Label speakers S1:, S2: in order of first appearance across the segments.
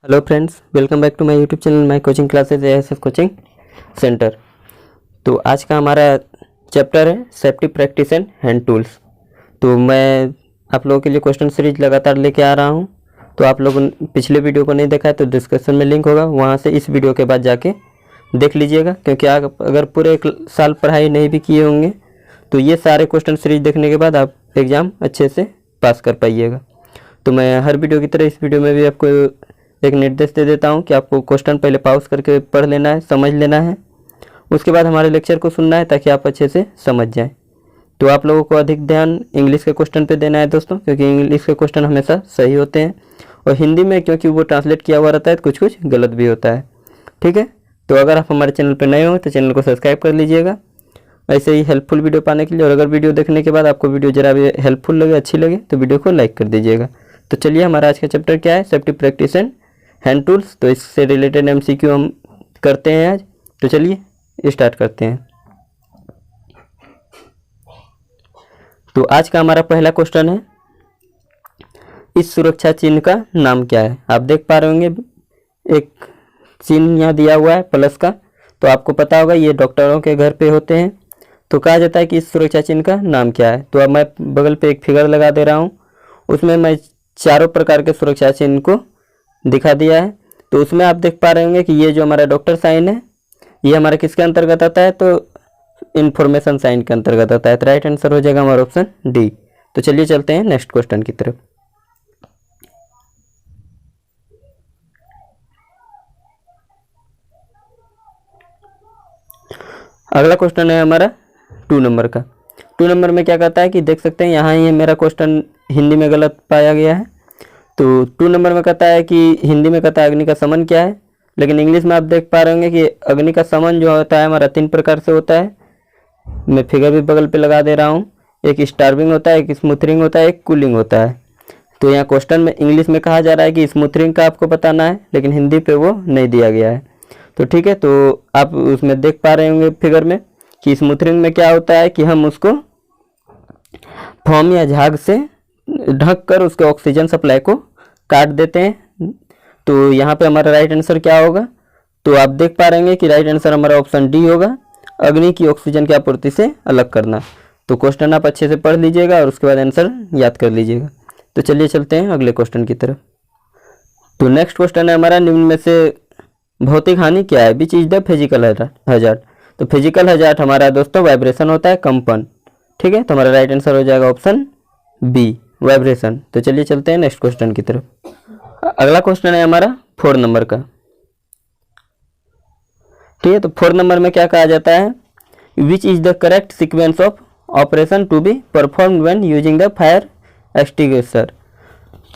S1: Hello friends, welcome back to my YouTube channel my coaching classes ASF coaching centre. तो आज का हमारा chapter है safety practice and hand tools. तो मैं आप लोगों के लिए क्वेश्चन सीरीज लगातार लेके आ रहा हूं। तो आप लोगों ने पिछले वीडियो को नहीं देखा है तो डिस्क्रिप्शन में लिंक होगा, वहां से इस वीडियो के बाद जाके देख लीजिएगा। क्योंकि आप अगर पूरे एक साल पढ़ाई नहीं भी किए होंगे तो ये सारे क्वेश्चन सीरीज देखने के बाद आप एग्ज़ाम अच्छे से पास कर पाइएगा। तो मैं हर वीडियो की तरह इस वीडियो में भी आपको एक निर्देश दे देता हूं कि आपको क्वेश्चन पहले पॉज करके पढ़ लेना है, समझ लेना है, उसके बाद हमारे लेक्चर को सुनना है ताकि आप अच्छे से समझ जाएं। तो आप लोगों को अधिक ध्यान इंग्लिश के क्वेश्चन पे देना है दोस्तों, क्योंकि इंग्लिश के क्वेश्चन हमेशा सही होते हैं और हिंदी में क्योंकि वो ट्रांसलेट किया हुआ रहता है तो कुछ कुछ गलत भी होता है। ठीक है, तो अगर आप हमारे चैनल पर नए हो तो चैनल को सब्सक्राइब कर लीजिएगा ऐसे ही हेल्पफुल वीडियो पाने के लिए। और अगर वीडियो देखने के बाद आपको वीडियो जरा भी हेल्पफुल लगे, अच्छी लगे तो वीडियो को लाइक कर दीजिएगा। तो चलिए, हमारा आज का चैप्टर क्या है, safety practice and hand tools. तो इससे रिलेटेड एमसीक्यू हम करते हैं आज। तो चलिए स्टार्ट करते हैं। तो आज का हमारा पहला क्वेश्चन है, इस सुरक्षा चिन्ह का नाम क्या है। आप देख पा रहे होंगे एक चिन्ह यहाँ दिया हुआ है प्लस का, तो आपको पता होगा ये डॉक्टरों के घर पे होते हैं। तो कहा जाता है कि इस सुरक्षा चिन्ह का नाम क्या है। तो अब मैं बगल पे एक फिगर लगा दे रहा हूँ, उसमें मैं चारों प्रकार के सुरक्षा चिन्ह को दिखा दिया है। तो उसमें आप देख पा रहे होंगे कि ये जो हमारा डॉक्टर साइन है ये हमारा किसके अंतर्गत आता है, तो इंफॉर्मेशन साइन के अंतर्गत आता है। तो राइट आंसर हो जाएगा हमारा ऑप्शन डी। तो चलिए चलते हैं नेक्स्ट क्वेश्चन की तरफ। अगला क्वेश्चन है हमारा 2 नंबर का। 2 नंबर में क्या कहता है कि देख सकते हैं यहाँ ये मेरा क्वेश्चन हिंदी में गलत पाया गया है। तो 2 नंबर में कहता है कि हिंदी में कहता है अग्नि का समन क्या है, लेकिन इंग्लिश में आप देख पा रहे होंगे कि अग्नि का समन जो होता है हमारा 3 प्रकार से होता है। मैं फिगर भी बगल पे लगा दे रहा हूँ। एक स्टार्विंग होता है, एक स्मूथरिंग होता है, एक कूलिंग होता है। तो यहाँ क्वेश्चन में इंग्लिश में कहा जा रहा है कि स्मूथरिंग का आपको बताना है, लेकिन हिंदी पे वो नहीं दिया गया है। तो ठीक है, तो आप उसमें देख पा रहे होंगे फिगर में कि स्मूथरिंग में क्या होता है कि हम उसको फोम या झाग से ढक कर उसके ऑक्सीजन सप्लाई को काट देते हैं। तो यहाँ पे हमारा राइट आंसर क्या होगा, तो आप देख पा रहे हैं कि राइट आंसर हमारा ऑप्शन डी होगा, अग्नि की ऑक्सीजन की आपूर्ति से अलग करना। तो क्वेश्चन आप अच्छे से पढ़ लीजिएगा और उसके बाद आंसर याद कर लीजिएगा। तो चलिए चलते हैं अगले क्वेश्चन की तरफ। तो नेक्स्ट क्वेश्चन है हमारा, निम्न में से भौतिक हानि क्या है, which is the physical hazard. तो फिजिकल हजार्ड हमारा दोस्तों वाइब्रेशन होता है, कंपन। ठीक है, तो हमारा राइट आंसर हो जाएगा ऑप्शन बी, वाइब्रेशन। तो चलिए चलते हैं नेक्स्ट क्वेश्चन की तरफ। अगला क्वेश्चन है हमारा 4 नंबर का। ठीक है, तो 4 नंबर में क्या कहा जाता है, which is the correct sequence of operation to be performed when using the fire extinguisher.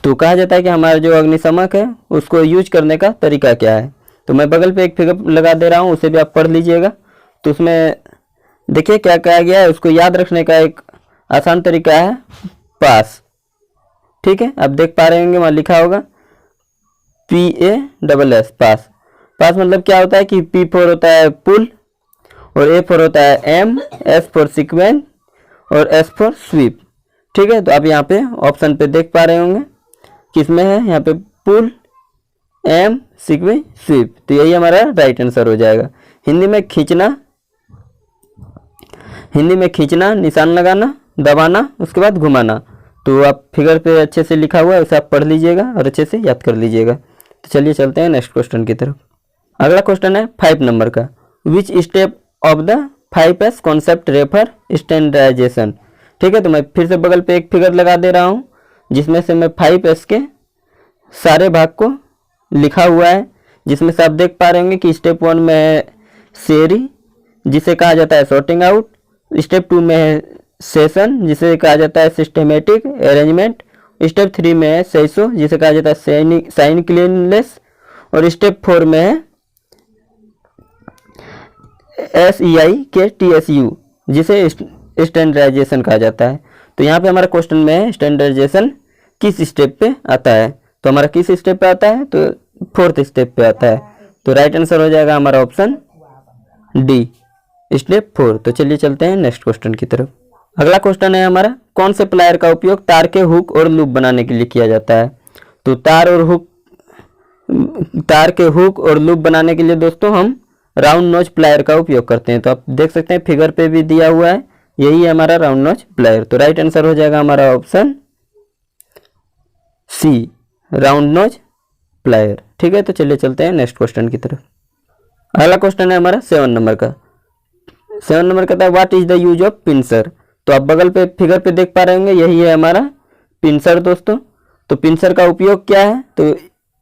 S1: तो कहा जाता है कि हमारा जो अग्निशमक है उसको यूज करने का तरीका क्या है। तो मैं बगल पे एक फिगर लगा दे रहा हूँ, उसे भी आप पढ़ लीजिएगा। तो उसमें देखिए क्या कहा गया है, उसको याद रखने का एक आसान तरीका है पास। ठीक है, आप देख पा रहे होंगे वहाँ लिखा होगा PASS, पास। पास मतलब क्या होता है कि P फॉर होता है पुल और A फॉर होता है एम, S फॉर सीक्वेंस और S फॉर स्वीप। ठीक है, तो आप यहाँ पे ऑप्शन पे देख पा रहे होंगे किसमें है, यहाँ पे पुल, एम, सीक्वेंस, स्वीप। तो यही हमारा राइट आंसर हो जाएगा। हिंदी में खींचना, निशान लगाना, दबाना, उसके बाद घुमाना। तो आप फिगर पे अच्छे से लिखा हुआ है उसे आप पढ़ लीजिएगा और अच्छे से याद कर लीजिएगा। तो चलिए चलते हैं नेक्स्ट क्वेश्चन की तरफ। अगला क्वेश्चन है 5 नंबर का, which step of the 5S concept refer standardisation. ठीक है, तो मैं फिर से बगल पे एक फिगर लगा दे रहा हूँ जिसमें से मैं 5S के सारे भाग को लिखा हुआ है, जिसमें से आप देख पा रहे होंगे कि स्टेप 1 में है सेरी, जिसे कहा जाता है सॉर्टिंग आउट। स्टेप 2 में है सेशन, जिसे कहा जाता है सिस्टमेटिक अरेंजमेंट। स्टेप 3 में है सेसो, जिसे कहा जाता है साइन क्लीननेस। और स्टेप 4 में है SEI जिसे स्टैंडर्डाइजेशन कहा जाता है। तो यहाँ पे हमारा क्वेश्चन में है स्टैंडर्डाइजेशन किस स्टेप पे आता है। तो हमारा किस स्टेप पे आता है, तो 4th स्टेप पे आता है। तो राइट आंसर हो जाएगा हमारा ऑप्शन डी, स्टेप 4। तो चलिए चलते हैं नेक्स्ट क्वेश्चन की तरफ। अगला क्वेश्चन है हमारा, कौन से प्लायर का उपयोग तार के हुक और लूप बनाने के लिए किया जाता है। तो तार और हुक तार के हुक और लूप बनाने के लिए दोस्तों हम राउंड नोज प्लायर का उपयोग करते हैं। तो आप देख सकते हैं फिगर पे भी दिया हुआ है, यही है हमारा राउंड नोज प्लायर। तो राइट आंसर हो जाएगा हमारा option C, round nose plier. ठीक है, तो चलिए चलते हैं नेक्स्ट क्वेश्चन की तरफ। अगला क्वेश्चन है हमारा 7 नंबर का। 7 नंबर कहता है what is the use of pincer. तो आप बगल पे फिगर पे देख पा रहे होंगे, यही है हमारा पिंसर दोस्तों। तो पिंसर का उपयोग क्या है, तो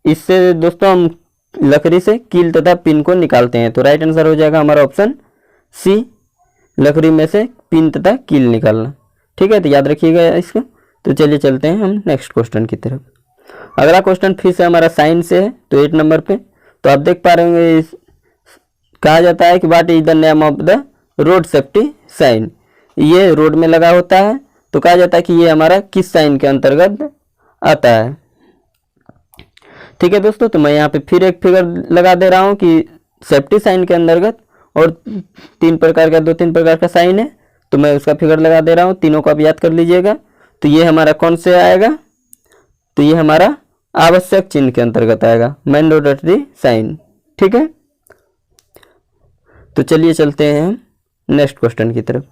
S1: इससे दोस्तों हम लकड़ी से कील तथा पिन को निकालते हैं। तो राइट आंसर हो जाएगा हमारा ऑप्शन सी, लकड़ी में से पिन तथा कील निकालना। ठीक है, तो याद रखिएगा इसको। तो चलिए चलते हैं हम नेक्स्ट क्वेश्चन की तरफ। अगला क्वेश्चन फिर से हमारा साइन से है, तो 8 नंबर पे। तो आप देख पा रहे होंगे कहा जाता है कि what is the name of the road safety sign. ये रोड में लगा होता है, तो कहा जाता है कि ये हमारा किस साइन के अंतर्गत आता है। ठीक है दोस्तों, तो मैं यहाँ पे फिर एक फिगर लगा दे रहा हूँ कि सेफ्टी साइन के अंतर्गत, और 3 प्रकार का 2-3 प्रकार का साइन है, तो मैं उसका फिगर लगा दे रहा हूँ, तीनों को आप याद कर लीजिएगा। तो ये हमारा कौन से आएगा, तो ये हमारा आवश्यक चिन्ह के अंतर्गत आएगा, मैंडेटरी साइन। ठीक है, तो चलिए चलते हैं हम नेक्स्ट क्वेश्चन की तरफ।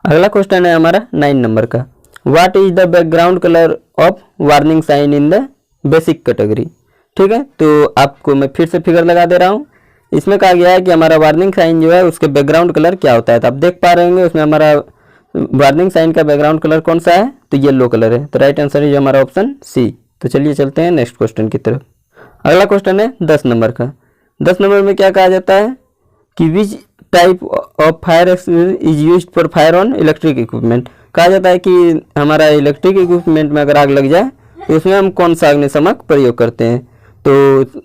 S1: अगला क्वेश्चन है हमारा 9 नंबर का। What is the background colour of warning sign in the basic category. ठीक है, तो आपको मैं फिर से फिगर लगा दे रहा हूँ। इसमें कहा गया है कि हमारा वार्निंग साइन जो है उसके बैकग्राउंड कलर क्या होता है। तो आप देख पा रहे होंगे उसमें हमारा वार्निंग साइन का बैकग्राउंड कलर कौन सा है, तो येलो कलर है। तो राइट आंसर है हमारा ऑप्शन सी। तो चलिए चलते हैं नेक्स्ट क्वेश्चन की तरफ। अगला क्वेश्चन है 10 नंबर का। 10 नंबर में क्या कहा जाता है कि विच type of fire is used for fire on electric equipment. कहा जाता है कि हमारा इलेक्ट्रिक इक्विपमेंट में अगर आग लग जाए तो उसमें हम कौन सा अग्निशमक प्रयोग करते हैं। तो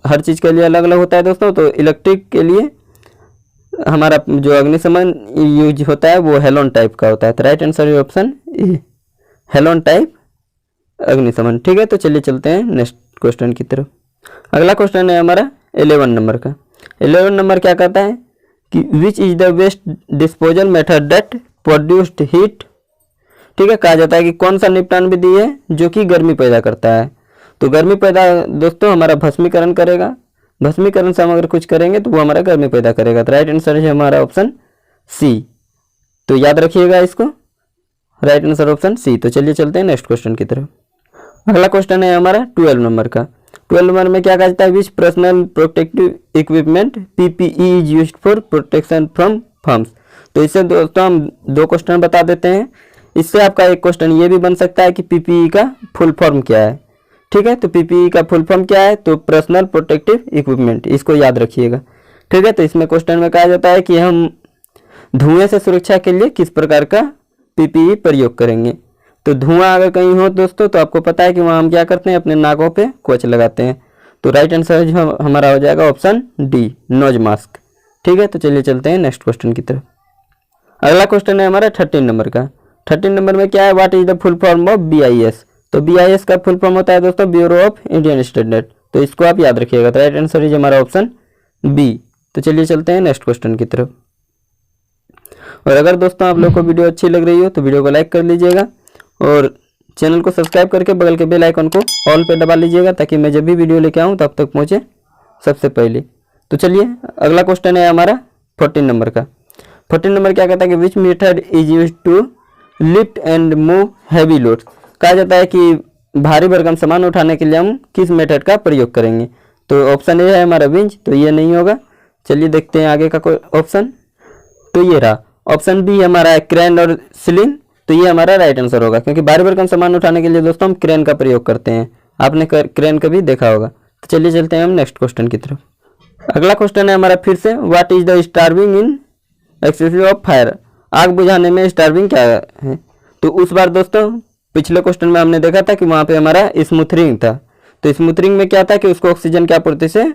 S1: हर चीज़ के लिए अलग अलग होता है दोस्तों। तो इलेक्ट्रिक के लिए हमारा जो अग्निशमन यूज होता है वो हेलोन टाइप का होता है। तो राइट आंसर है ऑप्शन ए, हेलोन टाइप अग्निशमन। ठीक है, तो चलिए चलते हैं नेक्स्ट क्वेश्चन की तरफ। अगला क्वेश्चन है हमारा 11 नंबर का। 11 नंबर क्या कहता है कि which is the waste disposal method that produced heat. ठीक है, कहा जाता है कि कौन सा निपटान विधि है जो कि गर्मी पैदा करता है। तो गर्मी पैदा दोस्तों हमारा भस्मीकरण करेगा। भस्मीकरण से हम अगर कुछ करेंगे तो वो हमारा गर्मी पैदा करेगा। तो राइट आंसर है हमारा ऑप्शन सी। तो याद रखिएगा इसको, राइट आंसर ऑप्शन सी। तो चलिए चलते हैं नेक्स्ट क्वेश्चन की तरफ। अगला क्वेश्चन है हमारा 12 नंबर का। 12 नंबर में क्या कहा जाता है which personal protective equipment PPE is used for protection from firms. तो इससे दोस्तों हम 2 क्वेश्चन बता देते हैं। इससे आपका एक क्वेश्चन ये भी बन सकता है कि PPE का फुल फॉर्म क्या है। ठीक है, तो PPE का फुल फॉर्म क्या है, तो पर्सनल प्रोटेक्टिव इक्विपमेंट, इसको याद रखिएगा। ठीक है, तो इसमें क्वेश्चन में कहा जाता है कि हम धुएं से सुरक्षा के लिए किस प्रकार का PPE प्रयोग करेंगे। तो धुआं अगर कहीं हो दोस्तों तो आपको पता है कि वहाँ हम क्या करते हैं, अपने नाकों पे कवच लगाते हैं। तो राइट आंसर जो हमारा हो जाएगा ऑप्शन डी, नोज मास्क। ठीक है, तो चलिए चलते हैं नेक्स्ट क्वेश्चन की तरफ। अगला क्वेश्चन है हमारा 13 नंबर का। 13 नंबर में क्या है, what is the full form of BIS। तो BIS का फुल फॉर्म होता है दोस्तों ब्यूरो ऑफ इंडियन स्टैंडर्ड। तो इसको आप याद रखिएगा। तो राइट आंसर इज हमारा ऑप्शन बी। तो चलिए चलते हैं नेक्स्ट क्वेश्चन की तरफ। और अगर दोस्तों आप लोग को वीडियो अच्छी लग रही हो तो वीडियो को लाइक कर लीजिएगा और चैनल को सब्सक्राइब करके बगल के बेल आइकन को ऑल पे दबा लीजिएगा ताकि मैं जब भी वीडियो लेके आऊँ तब तक पहुँचे सबसे पहले। तो चलिए अगला क्वेश्चन है हमारा 14 नंबर का। 14 नंबर क्या कहता है कि which method is use to lift and move heavy loads. कहा जाता है कि भारी भरकम सामान उठाने के लिए हम किस मेथड का प्रयोग करेंगे। तो ऑप्शन ए है हमारा विंच, तो ये नहीं होगा। चलिए देखते हैं आगे का कोई ऑप्शन। तो ये रहा ऑप्शन बी हमारा है क्रेन और स्लिंग। तो ये हमारा राइट आंसर होगा क्योंकि भारी भरकम सामान उठाने के लिए दोस्तों हम क्रेन का प्रयोग करते हैं। आपने क्रेन कभी देखा होगा। तो चलिए चलते हैं हम नेक्स्ट क्वेश्चन की तरफ। अगला क्वेश्चन है हमारा फिर से what is the starving in explosive of fire. आग बुझाने में स्टार्विंग क्या है। तो उस बार दोस्तों पिछले क्वेश्चन में हमने देखा था कि वहाँ पे हमारा स्मूथरिंग था। तो स्मूथरिंग में क्या था कि उसको ऑक्सीजन की आपूर्ति से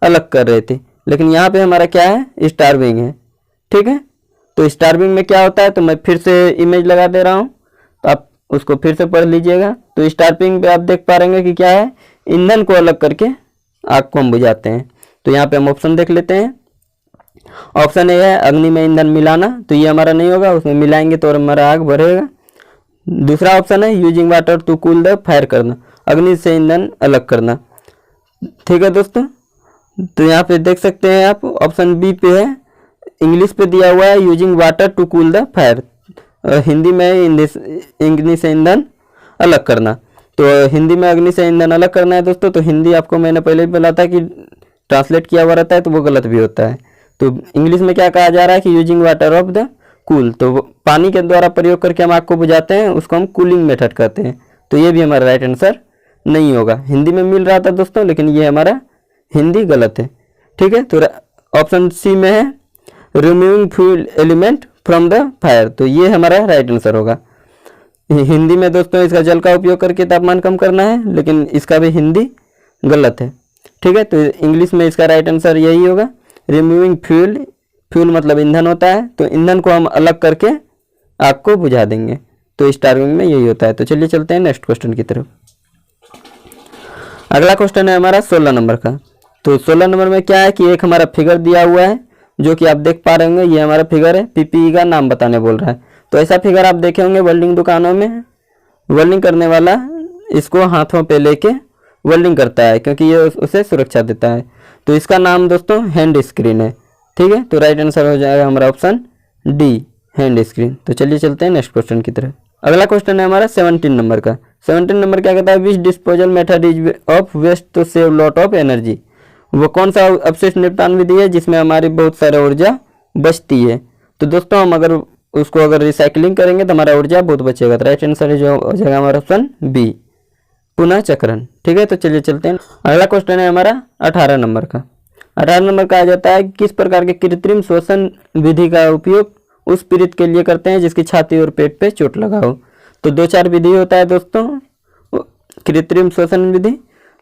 S1: अलग कर रहे थे, लेकिन यहाँ पे हमारा क्या है, स्टार्विंग है। ठीक है, तो स्टार्विंग में क्या होता है, तो मैं फिर से इमेज लगा दे रहा हूँ, तो आप उसको फिर से पढ़ लीजिएगा। तो स्टार्विंग पे आप देख पा रहे हैं कि क्या है, ईंधन को अलग करके आग को हम बुझाते हैं। तो यहाँ पे हम ऑप्शन देख लेते हैं। ऑप्शन ए है अग्नि में ईंधन मिलाना, तो ये हमारा नहीं होगा, उसमें मिलाएंगे तो हमारा आग बढ़ेगा। दूसरा ऑप्शन है using water to cool the fire करना, अग्नि से ईंधन अलग करना। ठीक है दोस्तों, तो यहाँ पे देख सकते हैं आप ऑप्शन बी पे है, इंग्लिश पे दिया हुआ है using water to cool the fire, Hindi में अग्नि से ईंधन अलग करना। तो हिंदी में अग्नि से ईंधन अलग करना है दोस्तों, तो हिंदी आपको मैंने पहले भी बोला था कि ट्रांसलेट किया हुआ रहता है तो वो गलत भी होता है। तो इंग्लिश में क्या कहा जा रहा है कि using water of the cool, तो पानी के द्वारा प्रयोग करके हम आग को बुझाते हैं, उसको हम कूलिंग मेथड कहते हैं। तो ये भी हमारा राइट आंसर नहीं होगा। हिंदी में मिल रहा था दोस्तों, लेकिन ये हमारा हिंदी गलत है। ठीक है, तो ऑप्शन सी में है removing fuel element from the fire, तो ये हमारा राइट आंसर होगा। हिंदी में दोस्तों इसका जल का उपयोग करके तापमान कम करना है, लेकिन इसका भी हिंदी गलत है। ठीक है, तो इंग्लिश में इसका राइट आंसर यही होगा, रिमूविंग फ्यूल, फ्यूल मतलब ईंधन होता है, तो ईंधन को हम अलग करके आग को बुझा देंगे, तो स्टार्विंग में यही होता है। तो चलिए चलते हैं नेक्स्ट क्वेश्चन की तरफ। अगला क्वेश्चन है हमारा 16 नंबर का। तो 16 नंबर में क्या है कि एक हमारा फिगर दिया हुआ है, जो कि आप देख पा रहे होंगे, ये हमारा फिगर है, पीपीई का नाम बताने बोल रहा है। तो ऐसा फिगर आप देखे होंगे वेल्डिंग दुकानों में, वेल्डिंग करने वाला इसको हाथों पे लेके वेल्डिंग करता है, क्योंकि ये उसे सुरक्षा देता है। तो इसका नाम दोस्तों हैंड स्क्रीन है। ठीक है, तो राइट आंसर हो जाएगा हमारा ऑप्शन डी, हैंड स्क्रीन। तो चलिए चलते हैं नेक्स्ट क्वेश्चन की तरफ। अगला क्वेश्चन है हमारा 17 नंबर का। 17 नंबर क्या कहता है, which disposal method is of waste to save lot of energy, वो कौन सा अपशिष्ट निपटान विधि है जिसमें हमारी बहुत सारी ऊर्जा बचती है। तो दोस्तों हम अगर रिसाइकलिंग करेंगे तो हमारा ऊर्जा बहुत बचेगा। तो राइट आंसर जो हो जाएगा हमारा ऑप्शन बी, पुनः चक्रण। ठीक है, तो चलिए चलते हैं। अगला क्वेश्चन है हमारा 18 नंबर का। 18 नंबर का आ जाता है किस प्रकार के कृत्रिम श्वसन विधि का उपयोग उस पीड़ित के लिए करते हैं जिसकी छाती और पेट पे चोट लगा हो। तो 2-4 विधि होता है दोस्तों कृत्रिम श्वसन विधि,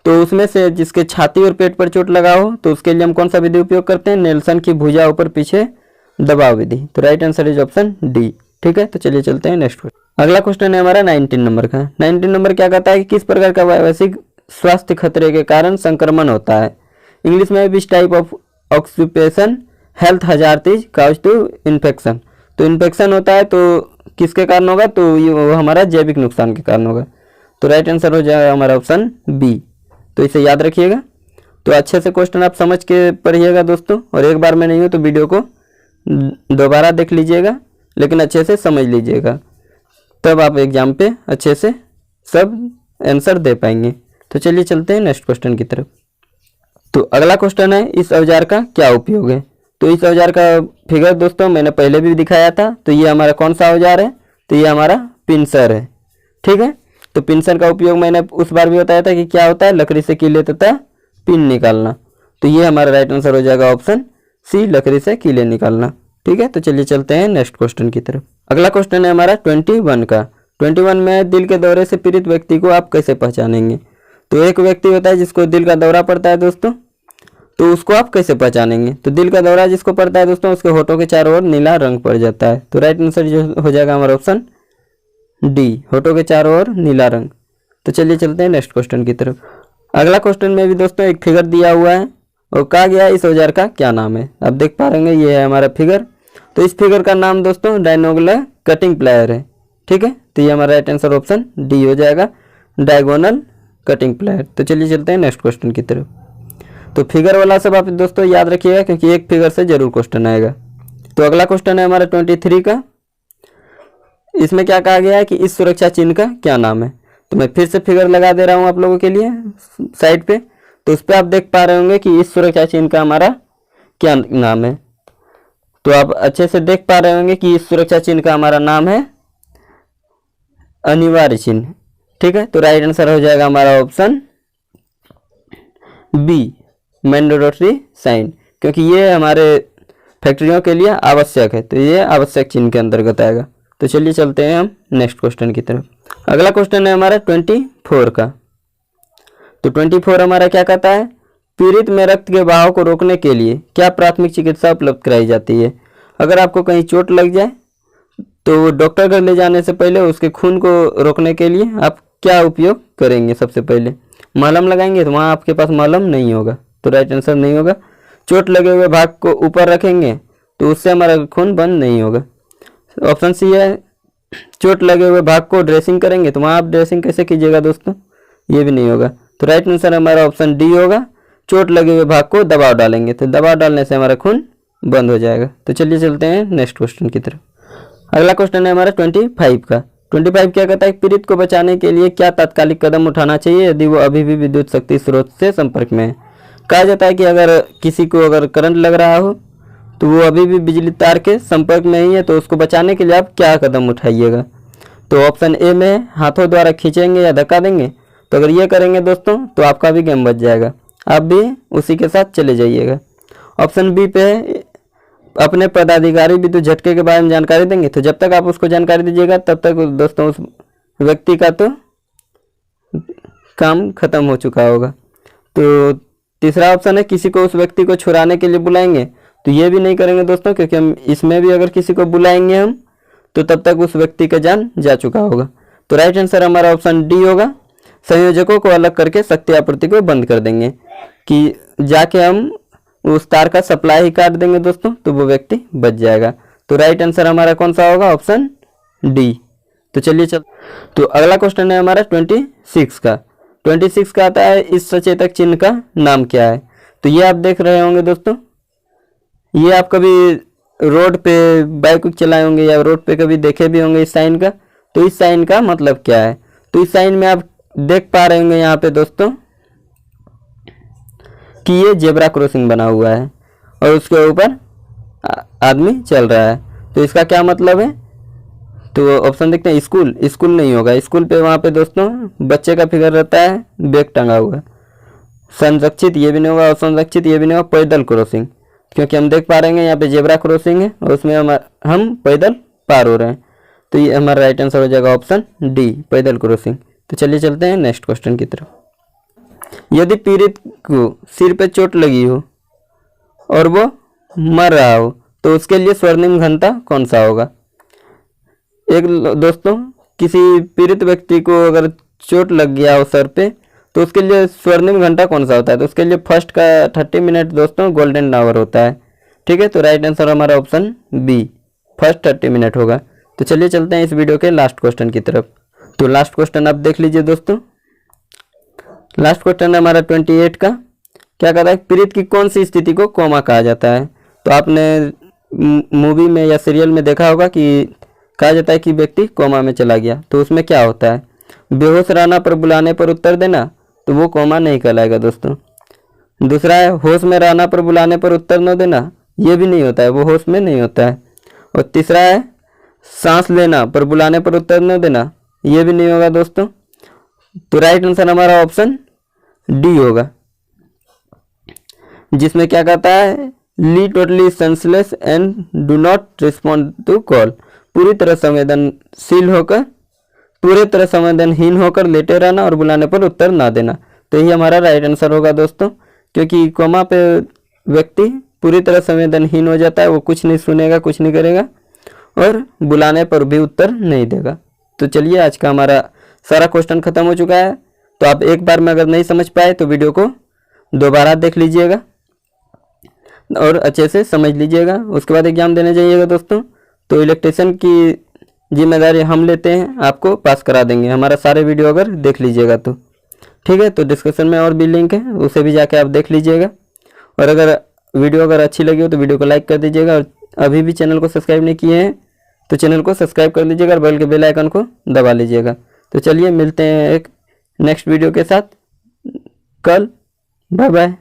S1: तो उसमें से जिसके छाती और पेट पर चोट लगा हो तो उसके लिए हम कौन सा विधि उपयोग करते हैं, नेल्सन की भुजा ऊपर पीछे दबाव विधि। तो right answer is option D. ठीक है, तो चलिए चलते हैं नेक्स्ट क्वेश्चन। अगला क्वेश्चन है हमारा 19 नंबर का। 19 नंबर क्या कहता है कि किस प्रकार का वैश्विक स्वास्थ्य खतरे के कारण संक्रमण होता है। इंग्लिश में which type of occupation health hazard is cause to infection, तो इन्फेक्शन होता है तो किसके कारण होगा, तो ये हमारा जैविक नुकसान के कारण होगा। तो राइट आंसर हो जाएगा हमारा ऑप्शन बी। तो इसे याद रखिएगा। तो अच्छे से क्वेश्चन आप समझ के पढ़िएगा दोस्तों, और एक बार में नहीं हो तो वीडियो को दोबारा देख लीजिएगा, लेकिन अच्छे से समझ लीजिएगा, तब आप एग्जाम पे अच्छे से सब आंसर दे पाएंगे। तो चलिए चलते हैं नेक्स्ट क्वेश्चन की तरफ। तो अगला क्वेश्चन है इस औजार का क्या उपयोग है। तो इस औजार का फिगर दोस्तों मैंने पहले भी दिखाया था। तो ये हमारा कौन सा औजार है, तो ये हमारा पिंसर है। ठीक है, तो पिंसर का उपयोग मैंने उस बार भी बताया था कि क्या होता है, लकड़ी से कीले तथा पिन निकालना। तो ये हमारा राइट आंसर हो जाएगा ऑप्शन सी, लकड़ी से कीले निकालना। ठीक है, तो चलिए चलते हैं नेक्स्ट क्वेश्चन की तरफ। अगला क्वेश्चन है हमारा 21 का। 21 में दिल के दौरे से पीड़ित व्यक्ति को आप कैसे पहचानेंगे। तो एक व्यक्ति होता है जिसको दिल का दौरा पड़ता है दोस्तों, तो उसको आप कैसे पहचानेंगे। तो दिल का दौरा जिसको पड़ता है दोस्तों, उसके होठों के चारों ओर नीला रंग पड़ जाता है। तो राइट आंसर जो हो जाएगा हमारा ऑप्शन डी, होठों के चारों ओर नीला रंग। तो चलिए चलते हैं नेक्स्ट क्वेश्चन की तरफ। अगला क्वेश्चन में भी दोस्तों एक फिगर दिया हुआ है और कहा गया है इस औजार का क्या नाम है। आप देख पा रहे होंगे ये है हमारा फिगर। तो इस फिगर का नाम दोस्तों डायगोनल कटिंग प्लायर है। ठीक है, तो ये हमारा राइट आंसर ऑप्शन डी हो जाएगा, डायगोनल कटिंग प्लायर। तो चलिए चलते हैं नेक्स्ट क्वेश्चन की तरफ। तो फिगर वाला सब आप दोस्तों याद रखिएगा, क्योंकि एक फिगर से जरूर क्वेश्चन आएगा। तो अगला क्वेश्चन है हमारा 23 का। इसमें क्या कहा गया है कि इस सुरक्षा चिन्ह का क्या नाम है। तो मैं फिर से फिगर लगा दे रहा हूं आप लोगों के लिए साइड पे। तो उस पर आप देख पा रहे होंगे कि इस सुरक्षा चिन्ह का हमारा क्या नाम है। तो आप अच्छे से देख पा रहे होंगे कि इस सुरक्षा चिन्ह का हमारा नाम है अनिवार्य चिन्ह। ठीक है, तो राइट आंसर हो जाएगा हमारा ऑप्शन बी, मैंडेटरी साइन, क्योंकि ये हमारे फैक्ट्रियों के लिए आवश्यक है। तो ये आवश्यक चिन्ह के अंतर्गत आएगा। तो चलिए चलते हैं हम नेक्स्ट क्वेश्चन की तरफ। अगला क्वेश्चन है हमारा 24 का। तो 24 हमारा क्या कहता है, पीड़ित में रक्त के बहाव को रोकने के लिए क्या प्राथमिक चिकित्सा उपलब्ध कराई जाती है। अगर आपको कहीं चोट लग जाए तो डॉक्टर घर ले जाने से पहले उसके खून को रोकने के लिए आप क्या उपयोग करेंगे। सबसे पहले मलहम लगाएंगे, तो वहाँ आपके पास मलहम नहीं होगा, तो राइट आंसर नहीं होगा। चोट लगे हुए भाग को ऊपर रखेंगे तो उससे हमारा खून बंद नहीं होगा। ऑप्शन सी है, चोट लगे हुए भाग को ड्रेसिंग करेंगे, तो वहाँ आप ड्रेसिंग कैसे कीजिएगा दोस्तों, ये भी नहीं होगा। तो राइट आंसर हमारा ऑप्शन डी होगा, चोट लगे हुए भाग को दबाव डालेंगे, तो दबाव डालने से हमारा खून बंद हो जाएगा। तो चलिए चलते हैं नेक्स्ट क्वेश्चन की तरफ। अगला क्वेश्चन है हमारा 25 का। 25 क्या कहता है, पीड़ित को बचाने के लिए क्या तात्कालिक कदम उठाना चाहिए यदि वो अभी भी विद्युत शक्ति स्रोत से संपर्क में है। कहा जाता है कि अगर किसी को अगर करंट लग रहा हो तो वो अभी भी बिजली तार के संपर्क में ही है, तो उसको बचाने के लिए आप क्या कदम उठाइएगा। तो ऑप्शन ए में हाथों द्वारा खींचेंगे या धक्का देंगे। तो अगर ये करेंगे दोस्तों तो आपका भी गेम बच जाएगा, आप भी उसी के साथ चले जाइएगा। ऑप्शन बी पे है अपने पदाधिकारी भी तो झटके के बारे में जानकारी देंगे। तो जब तक आप उसको जानकारी दीजिएगा तब तक दोस्तों उस व्यक्ति का तो काम खत्म हो चुका होगा। तो तीसरा ऑप्शन है किसी को उस व्यक्ति को छुड़ाने के लिए बुलाएंगे। तो ये भी नहीं करेंगे दोस्तों, क्योंकि हम इसमें भी अगर किसी को बुलाएंगे हम तो तब तक उस व्यक्ति का जान जा चुका होगा। तो राइट आंसर हमारा ऑप्शन डी होगा, संयोजकों को अलग करके शक्ति आपूर्ति को बंद कर देंगे, कि जाके हम उस तार का सप्लाई ही काट देंगे दोस्तों, तो वो व्यक्ति बच जाएगा। तो राइट आंसर हमारा कौन सा होगा, ऑप्शन डी। तो चलिए तो अगला क्वेश्चन है हमारा 26 का। 26 का आता है इस सचेतक चिन्ह का नाम क्या है। तो ये आप देख रहे होंगे दोस्तों, ये आप कभी रोड पे बाइक चलाए होंगे या रोड पे कभी देखे भी होंगे इस साइन का। तो इस साइन का मतलब क्या है, तो इस साइन में आप देख पा रहे होंगे यहाँ पे दोस्तों कि ये जेब्रा क्रॉसिंग बना हुआ है और उसके ऊपर आदमी चल रहा है। तो इसका क्या मतलब है, तो ऑप्शन देखते हैं। स्कूल नहीं होगा, स्कूल पे वहाँ पे दोस्तों बच्चे का फिगर रहता है, बैग टंगा हुआ। संरक्षित ये भी नहीं होगा, असंरक्षित ये भी नहीं होगा। पैदल क्रॉसिंग, क्योंकि हम देख पा रहे हैं यहाँ पे जेब्रा क्रॉसिंग है और उसमें हम पैदल पार हो रहे हैं। तो ये हमारा राइट आंसर हो जाएगा ऑप्शन डी, पैदल क्रॉसिंग। तो चलिए चलते हैं नेक्स्ट क्वेश्चन की तरफ। यदि पीड़ित को सिर पे चोट लगी हो और वो मर रहा हो तो उसके लिए स्वर्णिम घंटा कौन सा होगा। एक दोस्तों किसी पीड़ित व्यक्ति को अगर चोट लग गया हो सर पे तो उसके लिए स्वर्णिम घंटा कौन सा होता है। तो उसके लिए फर्स्ट का 30 मिनट दोस्तों गोल्डन आवर होता है। ठीक है, तो राइट आंसर हमारा ऑप्शन बी, फर्स्ट 30 मिनट होगा। तो चलिए चलते हैं इस वीडियो के लास्ट क्वेश्चन की तरफ। तो लास्ट क्वेश्चन आप देख लीजिए दोस्तों। लास्ट क्वेश्चन है हमारा 28 का। क्या कहता है, पीड़ित की कौन सी स्थिति को कोमा कहा जाता है। तो आपने मूवी में या सीरियल में देखा होगा कि कहा जाता है कि व्यक्ति कोमा में चला गया। तो उसमें क्या होता है, बेहोश रहना पर बुलाने पर उत्तर देना, तो वो कोमा नहीं कहलाएगा दोस्तों। दूसरा है होश में रहना पर बुलाने पर उत्तर न देना, ये भी नहीं होता है, वो होश में नहीं होता है। और तीसरा है सांस लेना पर बुलाने पर उत्तर न देना, ये भी नहीं होगा दोस्तों। तो राइट आंसर हमारा ऑप्शन डी होगा, जिसमें क्या कहता है lie totally senseless and do not respond to call, पूरी तरह संवेदनहीन होकर लेटे रहना और बुलाने पर उत्तर ना देना। तो यही हमारा राइट आंसर होगा दोस्तों, क्योंकि कोमा पे व्यक्ति पूरी तरह संवेदनहीन हो जाता है, वो कुछ नहीं सुनेगा, कुछ नहीं करेगा और बुलाने पर भी उत्तर नहीं देगा। तो चलिए आज का हमारा सारा क्वेश्चन खत्म हो चुका है। तो आप एक बार में अगर नहीं समझ पाए तो वीडियो को दोबारा देख लीजिएगा और अच्छे से समझ लीजिएगा, उसके बाद एग्जाम देने जाइएगा दोस्तों। तो इलेक्ट्रिशियन की जिम्मेदारी हम लेते हैं, आपको पास करा देंगे, हमारा सारे वीडियो अगर देख लीजिएगा तो। ठीक है, तो डिस्क्रिप्शन में और भी लिंक है, उसे भी जाके आप देख लीजिएगा। और अगर वीडियो अगर अच्छी लगी हो तो वीडियो को लाइक कर दीजिएगा, और अभी भी चैनल को सब्सक्राइब नहीं किए हैं तो चैनल को सब्सक्राइब कर लीजिएगा और बगल के बेल आइकन को दबा लीजिएगा। तो चलिए मिलते हैं एक नेक्स्ट वीडियो के साथ कल। Bye bye.